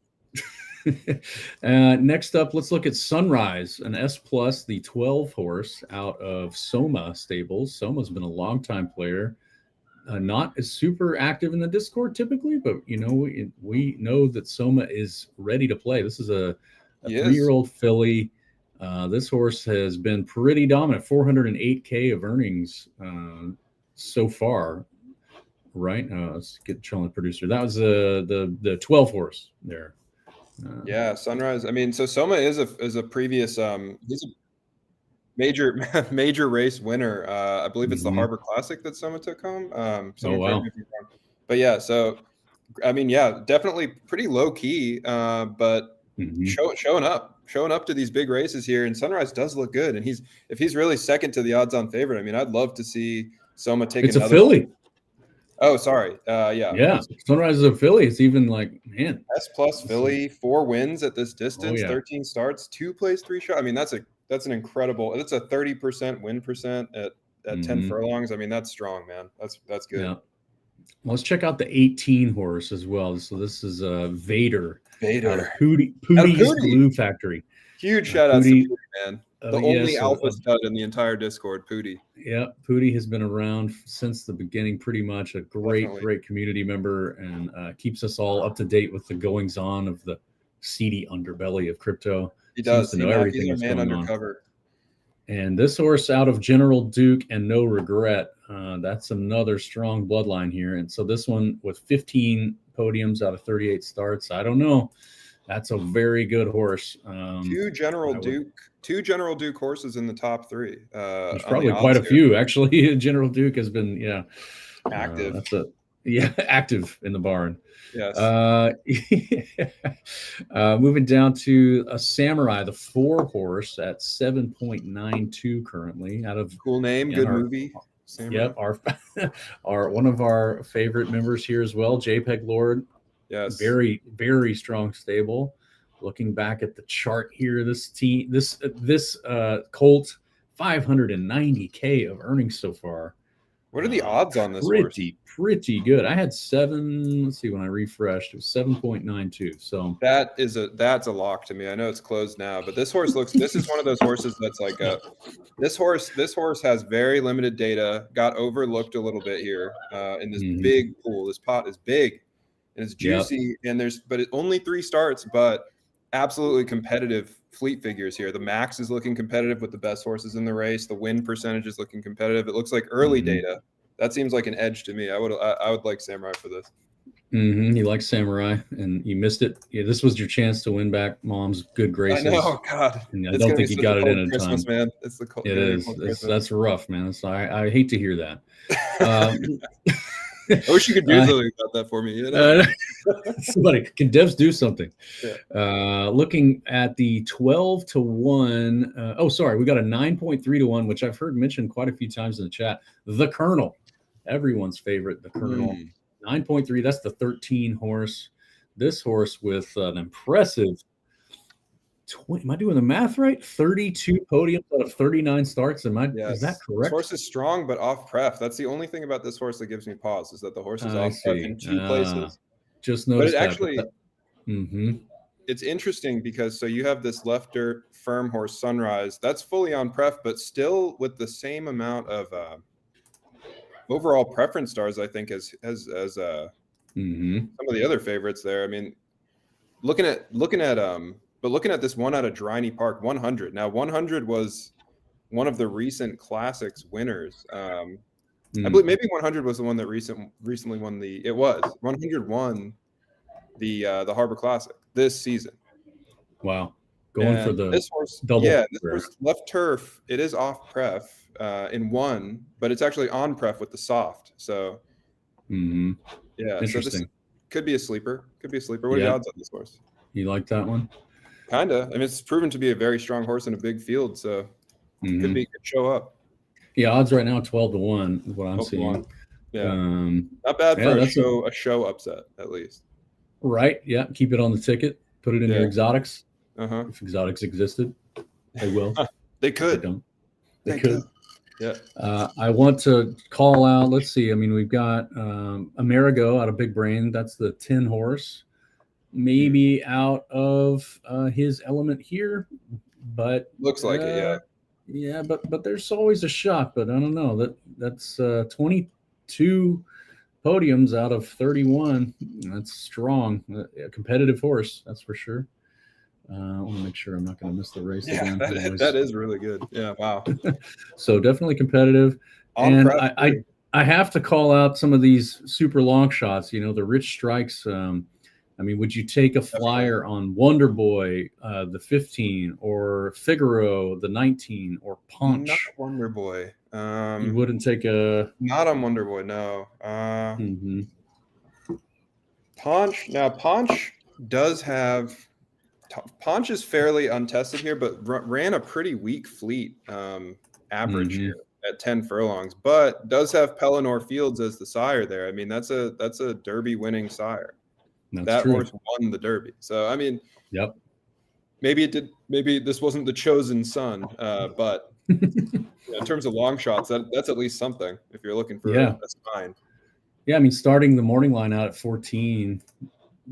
Speaker 1: Next up, let's look at Sunrise, an S+, the 12 horse out of Soma Stables. Soma's been a long-time player, not as super active in the Discord typically, but we know that Soma is ready to play. This is a 3-year-old filly. This horse has been pretty dominant, 408K of earnings so far. Right? Let's get Charlie, the producer. That was the 12 horse there.
Speaker 2: Sunrise. I mean, so Soma is a previous he's a major race winner. I believe it's the Harbor Classic that Soma took home.
Speaker 1: Wow.
Speaker 2: But yeah, so I mean, definitely pretty low key, but showing up to these big races here, and Sunrise does look good. And if he's really second to the odds-on favorite, I mean, I'd love to see Soma take
Speaker 1: another.
Speaker 2: It's a filly. Oh, sorry.
Speaker 1: Yeah. Sunrise is a filly. It's even like, man.
Speaker 2: S+ filly, 4 wins at this distance, 13 starts, 2 plays, 3 shots. I mean, that's an incredible. That's a 30% win percent at 10 furlongs. I mean, that's strong, man. That's good. Yeah.
Speaker 1: Well, let's check out the 18 horse as well. So this is Vader.
Speaker 2: Out of
Speaker 1: Pootie's Glue Factory.
Speaker 2: Huge shout out to Pootie, man. The only alpha stud in the entire Discord, Pootie.
Speaker 1: Yeah, Pootie has been around since the beginning, pretty much. A great community member, and keeps us all up to date with the goings on of the seedy underbelly of crypto.
Speaker 2: He does.
Speaker 1: To know everything that's going
Speaker 2: undercover.
Speaker 1: On. And this horse out of General Duke and No Regret, that's another strong bloodline here. And so this one with 15 podiums out of 38 starts, I don't know. That's a very good horse.
Speaker 2: Two General Duke horses in the top 3.
Speaker 1: There's probably quite a few, actually. General Duke has been,
Speaker 2: active.
Speaker 1: Active in the barn.
Speaker 2: Yes.
Speaker 1: Moving down to a Samurai, the 4 horse at 7.92 currently. Out of
Speaker 2: cool name, good movie.
Speaker 1: Samurai. Yep, our one of our favorite members here as well, JPEG Lord.
Speaker 2: Yes.
Speaker 1: Very, very strong stable. Looking back at the chart here, this colt, 590K of earnings so far.
Speaker 2: What are the odds on this
Speaker 1: horse? Pretty good. I had 7. Let's see, when I refreshed, it was 7.92. So
Speaker 2: that's a lock to me. I know it's closed now, but this horse this is one of those horses that's like this horse has very limited data, got overlooked a little bit here in this big pool. This pot is big. And it's juicy, and but it's only 3 starts, but absolutely competitive fleet figures here. The max is looking competitive with the best horses in the race. The win percentage is looking competitive. It looks like early data. That seems like an edge to me. I would like Samurai for this.
Speaker 1: You like Samurai, and you missed it. Yeah, this was your chance to win back Mom's good graces.
Speaker 2: I know, God.
Speaker 1: And I don't think you got it in
Speaker 2: Christmas,
Speaker 1: time.
Speaker 2: Man. It's the cold.
Speaker 1: It is. That's rough, man. I hate to hear that.
Speaker 2: I wish you could do something about that for me.
Speaker 1: Somebody, can devs do something?
Speaker 2: Yeah.
Speaker 1: Looking at the 12-1. We got a 9.3-1, which I've heard mentioned quite a few times in the chat. The Colonel, everyone's favorite, the Colonel. 9.3. That's the 13 horse. This horse with an impressive Am I doing the math right? 32 podiums out of 39 starts. Is that correct?
Speaker 2: This horse is strong, but off pref. That's the only thing about this horse that gives me pause, is that the horse is off pref in 2 places.
Speaker 1: Just noticed
Speaker 2: but it
Speaker 1: that.
Speaker 2: Actually, it's interesting because so you have this left dirt firm horse Sunrise that's fully on pref, but still with the same amount of overall preference stars, I think, as some of the other favorites there. I mean, looking at this one out of Driney Park, 100. Now, 100 was one of the recent classics winners. I believe maybe 100 was the one that recently won 100 won the Harbor Classic this season.
Speaker 1: Wow. Going for the
Speaker 2: this horse,
Speaker 1: double.
Speaker 2: Yeah, this horse left turf. It is off pref in 1, but it's actually on pref with the soft. So yeah,
Speaker 1: interesting.
Speaker 2: So this could be a sleeper. What are the odds on this horse?
Speaker 1: You like that one?
Speaker 2: Kinda. I mean, it's proven to be a very strong horse in a big field, so could show up.
Speaker 1: Yeah, odds right now 12-1 is what I'm seeing.
Speaker 2: Yeah, not bad for a show upset at least.
Speaker 1: Right. Yeah, keep it on the ticket. Put it in your exotics.
Speaker 2: If
Speaker 1: exotics existed, they will.
Speaker 2: They could.
Speaker 1: They don't. They could.
Speaker 2: Yeah.
Speaker 1: I want to call out. Let's see. I mean, we've got Amerigo out of Big Brain. That's the 10 horse. Maybe out of his element here, but
Speaker 2: looks like it. Yeah.
Speaker 1: Yeah, but there's always a shot. But I don't know. That's 22 podiums out of 31. That's strong. A competitive horse, that's for sure. I want to make sure I'm not going to miss the race again.
Speaker 2: That is really good. Yeah, wow.
Speaker 1: So definitely competitive. And I have to call out some of these super long shots. You know, the Rich Strikes. I mean, would you take a flyer on Wonder Boy, the 15, or Figaro, the 19, or Punch?
Speaker 2: Not Wonder Boy.
Speaker 1: You wouldn't take
Speaker 2: not on Wonder Boy, no. Punch. Now, Punch does have. Punch is fairly untested here, but ran a pretty weak fleet average here at 10 furlongs, but does have Pellinor Fields as the sire there. I mean, that's a Derby winning sire. That horse won the Derby. So, I mean, maybe it did. Maybe this wasn't the chosen son, but in terms of long shots, that's at least something if you're looking for a spine.
Speaker 1: Yeah, I mean, starting the morning line out at 14,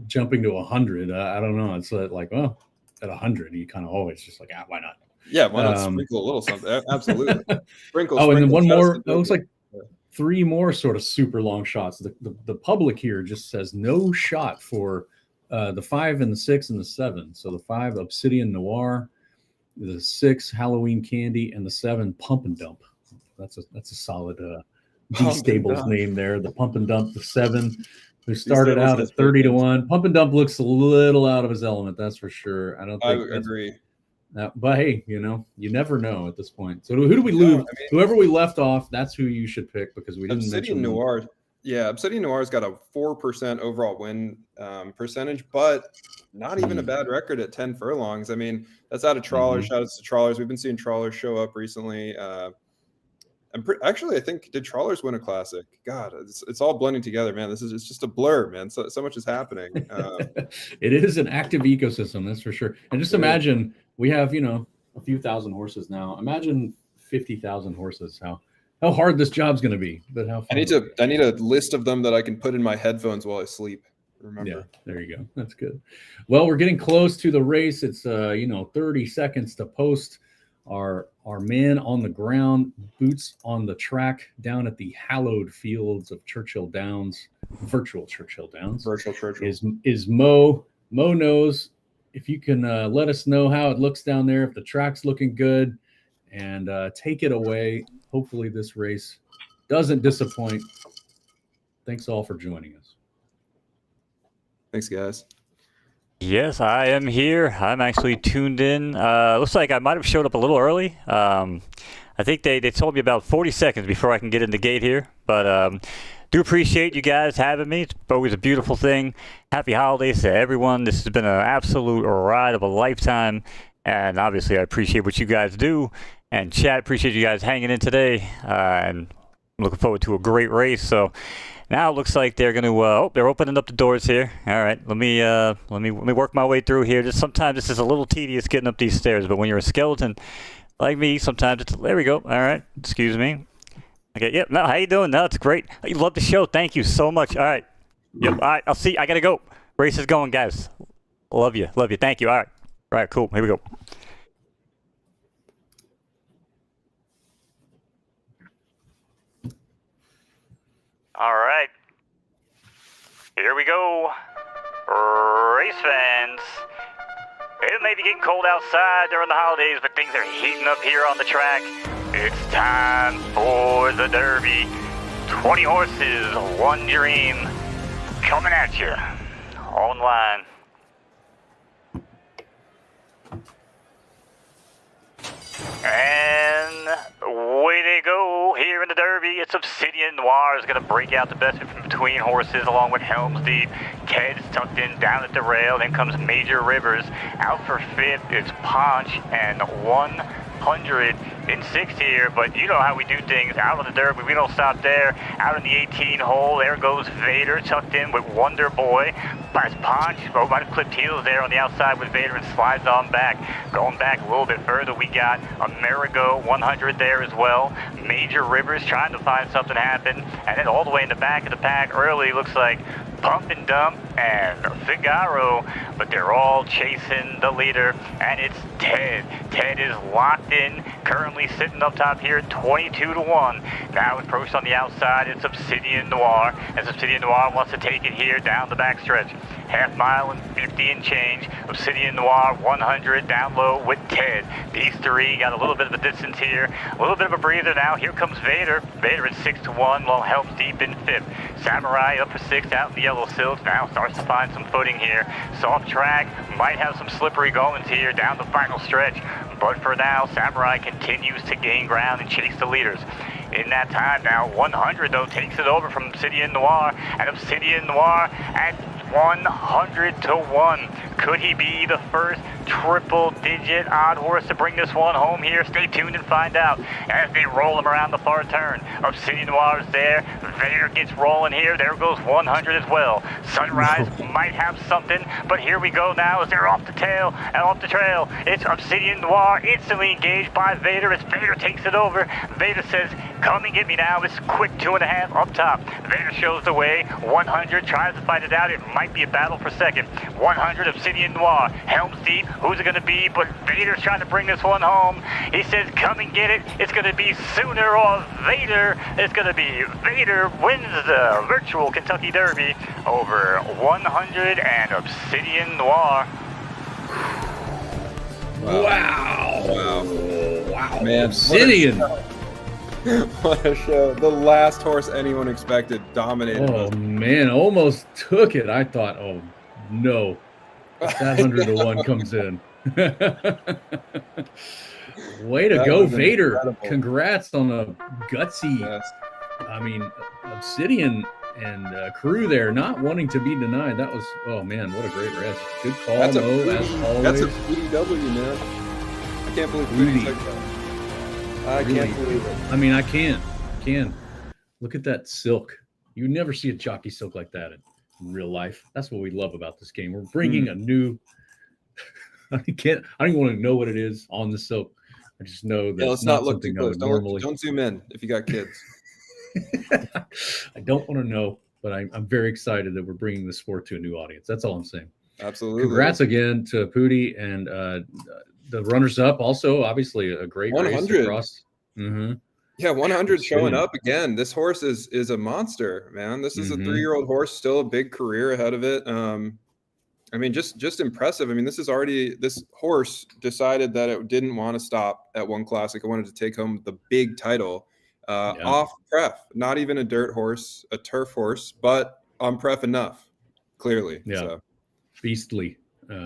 Speaker 1: jumping to 100. I don't know. It's like, well, at 100, you kind of always just like, why not?
Speaker 2: Yeah, why not sprinkle a little something? Absolutely. Sprinkle.
Speaker 1: And then one more. It looks like 3 more sort of super long shots. The public here just says no shot for the 5 and the 6 and the 7. So the 5 Obsidian Noir, the 6 Halloween Candy, and the 7 Pump and Dump. That's a solid D Stables name there. The Pump and Dump, the 7, who started out at 30-1. Pump and Dump looks a little out of his element, that's for sure. I
Speaker 2: agree.
Speaker 1: But hey, you never know at this point. So who do we lose? Whoever we left off, that's who you should pick, because we didn't
Speaker 2: Obsidian
Speaker 1: mention
Speaker 2: Noir. Yeah, Obsidian Noir's got a 4% overall win percentage, but not even a bad record at 10 furlongs. I mean, that's out of Trawlers. Shout out to Trawlers. We've been seeing Trawlers show up recently. Actually, I think, did Trawlers win a classic? God, it's all blending together, man. It's just a blur, man. So much is happening.
Speaker 1: It is an active ecosystem, that's for sure. And just imagine, we have, a few thousand horses now. Imagine 50,000 horses. How hard this job's going to be, but how fun.
Speaker 2: I need a list of them that I can put in my headphones while I sleep. Remember.
Speaker 1: Yeah, there you go. That's good. Well, we're getting close to the race. It's 30 seconds to post. Our man on the ground, boots on the track down at the hallowed fields of Churchill Downs, virtual Churchill Downs.
Speaker 2: Virtual Churchill.
Speaker 1: Is Mo. Mo knows. If you can let us know how it looks down there, if the track's looking good, and take it away. Hopefully this race doesn't disappoint. Thanks all for joining us.
Speaker 2: Thanks, guys.
Speaker 3: Yes, I am here. I'm actually tuned in. Looks like I might have showed up a little early. I think they told me about 40 seconds before I can get in the gate here. But do appreciate you guys having me. It's always a beautiful thing. Happy holidays to everyone. This has been an absolute ride of a lifetime. And obviously, I appreciate what you guys do. And chat, appreciate you guys hanging in today. And looking forward to a great race. So now it looks like they're going to. They're opening up the doors here. All right, let me work my way through here. Just sometimes this is a little tedious getting up these stairs, but when you're a skeleton like me, sometimes it's. There we go. All right, excuse me. Okay, yep. No, how you doing? No, it's great. You love the show. Thank you so much. All right. Yep. All right. I'll see. I gotta go. Race is going, guys. Love you. Love you. Thank you. All right. All right. Cool. Here we go. All right. Here we go. Race fans. It may be getting cold outside during the holidays, but things are heating up here on the track. It's time for the Derby. 20 horses, one dream, coming at you. Online. And away they go here in the Derby. It's Obsidian Noir is going to break out the best from between horses along with Helms Deep. Ted's tucked in down at the rail. Then comes Major Rivers. Out for fifth, it's Ponch and 106 here. But you know how we do things. Out on the Derby, we don't stop there. Out in the 18 hole, there goes Vader tucked in with Wonder Boy. As Ponch, might have clipped heels there on the outside with Vader and slides on back. Going back a little bit further, we got Amerigo 100 there as well. Major Rivers trying to find something happen. And then all the way in the back of the pack early, looks like Pump and Dump and Figaro, but they're all chasing the leader, and it's Ted. Ted is locked in, currently sitting up top here at 22-1. Now approached on the outside, it's Obsidian Noir, as Obsidian Noir wants to take it here down the backstretch. Half mile and 50 and change. Obsidian Noir 100 down low with Ted. These three got a little bit of a distance here. A little bit of a breather now. Here comes Vader. Vader at 6-1 while Helms Deep in fifth. Samurai up for sixth out in the yellow silks. Now starts to find some footing here. Soft track. Might have some slippery goings here down the final stretch. But for now, Samurai continues to gain ground and chase the leaders. In that time now, 100 though takes it over from Obsidian Noir. And Obsidian Noir at 100-1. Could he be the first triple-digit odd horse to bring this one home here? Stay tuned and find out as they roll him around the far turn. Obsidian Noir is there. Vader gets rolling here. There goes 100 as well. Sunrise might have something, but here we go now as they're off the tail and off the trail. It's Obsidian Noir instantly engaged by Vader as Vader takes it over. Vader says, come and get me now. It's quick 2.5 up top. Vader shows the way. 100 tries to fight it out. It might be a battle for second. 100 Obsidian Noir. Helms Deep. Who's it going to be? But Vader's trying to bring this one home. He says, come and get it. It's going to be Sooner or Vader. It's going to be Vader wins the virtual Kentucky Derby over 100 and Obsidian Noir.
Speaker 1: Wow.
Speaker 2: Man,
Speaker 1: Obsidian.
Speaker 2: What a show. The last horse anyone expected dominated.
Speaker 1: Oh, man. Almost took it. I thought, oh, no. That 100-1 comes in. Way to go, Vader. Incredible. Congrats on a gutsy.
Speaker 2: Yes.
Speaker 1: I mean, Obsidian and crew there not wanting to be denied. That was, oh, man, what a great rest. Good call,
Speaker 2: That's
Speaker 1: Mo,
Speaker 2: a
Speaker 1: as always.
Speaker 2: That's a PDW, man. I can't believe Rudy took that. I can't believe it.
Speaker 1: I mean, I can. Look at that silk. You never see a jockey silk like that in real life. That's what we love about this game. We're bringing a new. I don't even want to know what it is on the silk. I just know that
Speaker 2: let's not look too close. Don't zoom in if you got kids.
Speaker 1: I don't want to know, but I'm very excited that we're bringing the sport to a new audience. That's all I'm saying.
Speaker 2: Absolutely.
Speaker 1: Congrats again to Pooty and the runners-up. Also, obviously, a great
Speaker 2: 100
Speaker 1: race across. Mm-hmm.
Speaker 2: Yeah, 100 showing up again. This horse is a monster, man. This is a 3-year-old horse, still a big career ahead of it. I mean, just impressive. I mean, this horse decided that it didn't want to stop at one classic. It wanted to take home the big title off pref. Not even a dirt horse, a turf horse, but on pref enough, clearly.
Speaker 1: Yeah,
Speaker 2: so.
Speaker 1: Beastly,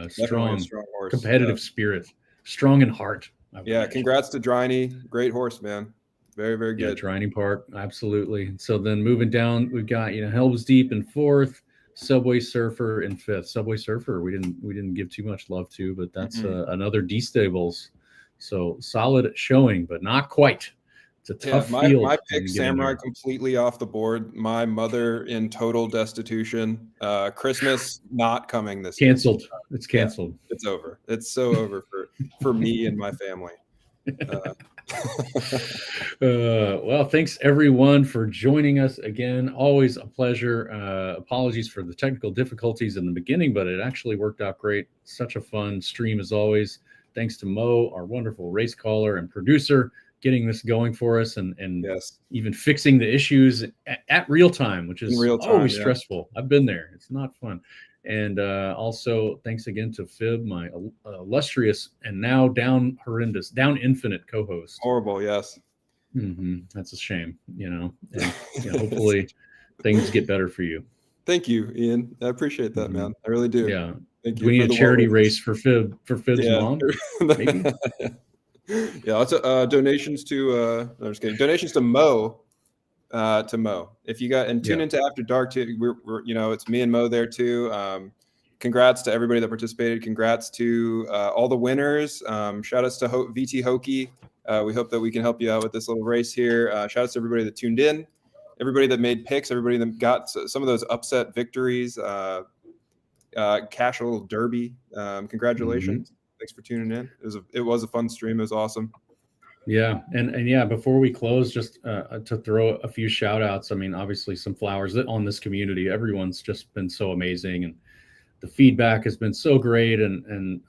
Speaker 1: strong
Speaker 2: horse,
Speaker 1: competitive spirit, strong in heart.
Speaker 2: Yeah, congrats to Driney. Great horse, man. Very, very good.
Speaker 1: Yeah, Driney Park, absolutely. So then moving down, we've got Helms Deep in fourth, Subway Surfer in fifth. Subway Surfer, we didn't give too much love to, but that's another D Stables. So solid showing, but not quite It's a tough field.
Speaker 2: My pick, Samurai, completely off the board. My mother in total destitution. Christmas not coming this
Speaker 1: canceled.
Speaker 2: year.
Speaker 1: It's canceled.
Speaker 2: Yeah, it's over. It's so over for me and my family.
Speaker 1: Well, thanks everyone for joining us again. Always a pleasure. Apologies for the technical difficulties in the beginning, but it actually worked out great. Such a fun stream as always. Thanks to Mo, our wonderful race caller and producer, getting this going for us and even fixing the issues at real time, which is always stressful. I've been there. It's not fun. And also thanks again to Fib, my illustrious and now down infinite co-host.
Speaker 2: Horrible, yes.
Speaker 1: That's a shame, and hopefully things get better for you.
Speaker 2: Thank you, Ian. I appreciate that, man. I really do.
Speaker 1: Yeah.
Speaker 2: Thank you.
Speaker 1: We need a charity race for Fib's mom, maybe.
Speaker 2: Yeah, lots of donations to no, I'm just kidding. Donations to Mo. If you got tune into After Dark too. We're it's me and Mo there too. Congrats to everybody that participated. Congrats to all the winners. Shout outs to VT Hokie. We hope that we can help you out with this little race here. Shout outs to everybody that tuned in, everybody that made picks, everybody that got some of those upset victories. Cash a little derby. Congratulations. Thanks for tuning in. It was a fun stream. It was awesome.
Speaker 1: Yeah. And yeah, before we close, just to throw a few shout outs. I mean, obviously some flowers on this community. Everyone's just been so amazing. And the feedback has been so great. And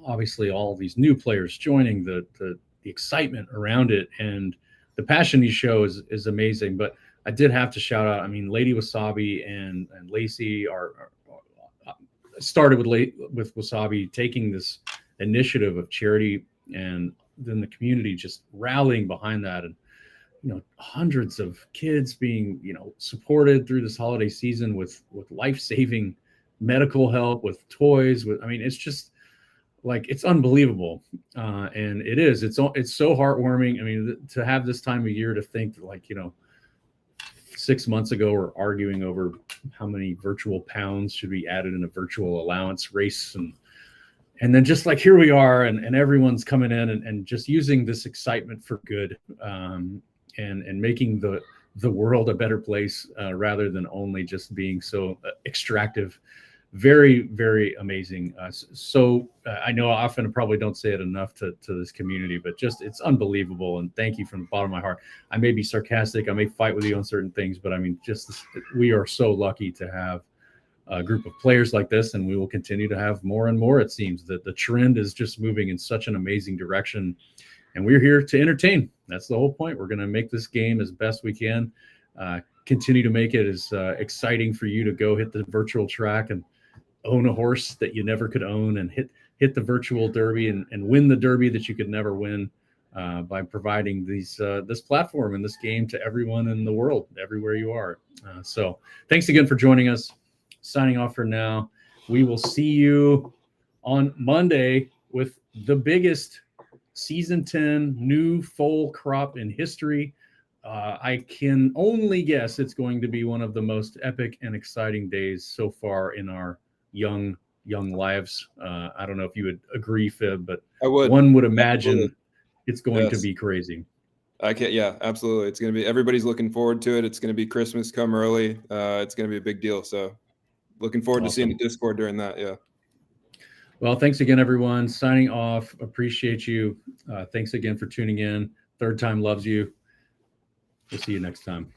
Speaker 1: obviously all these new players joining, the excitement around it and the passion you show is amazing. But I did have to shout out, I mean, Lady Wasabi and Lacey are started with Wasabi taking this initiative of charity, and then the community just rallying behind that, and hundreds of kids being supported through this holiday season with life-saving medical help, with toys, it's just like, it's unbelievable. And it's so heartwarming. I mean, to have this time of year, to think that 6 months ago we're arguing over how many virtual pounds should be added in a virtual allowance race, and then just here we are, and everyone's coming in and just using this excitement for good, and making the world a better place, rather than only just being so extractive. Very, very amazing. So I know I often probably don't say it enough to this community, but just it's unbelievable. And thank you from the bottom of my heart. I may be sarcastic, I may fight with you on certain things, but I mean, we are so lucky to have a group of players like this, and we will continue to have more and more. It seems that the trend is just moving in such an amazing direction, and we're here to entertain. That's the whole point. We're going to make this game as best we can, continue to make it as exciting for you to go hit the virtual track and own a horse that you never could own, and hit the virtual derby and win the derby that you could never win, by providing this platform and this game to everyone in the world, everywhere you are. So thanks again for joining us. Signing off for now. We will see you on Monday with the biggest season 10 new foal crop in history. I can only guess it's going to be one of the most epic and exciting days so far in our young lives. I don't know if you would agree, Fib, but
Speaker 2: I would.
Speaker 1: One would imagine it's going to be crazy.
Speaker 2: Yeah, absolutely. It's going to be, everybody's looking forward to it. It's going to be Christmas come early. It's going to be a big deal. So looking forward to seeing the Discord during that. Yeah.
Speaker 1: Well, thanks again, everyone. Signing off. Appreciate you. Thanks again for tuning in. Third time loves you. We'll see you next time.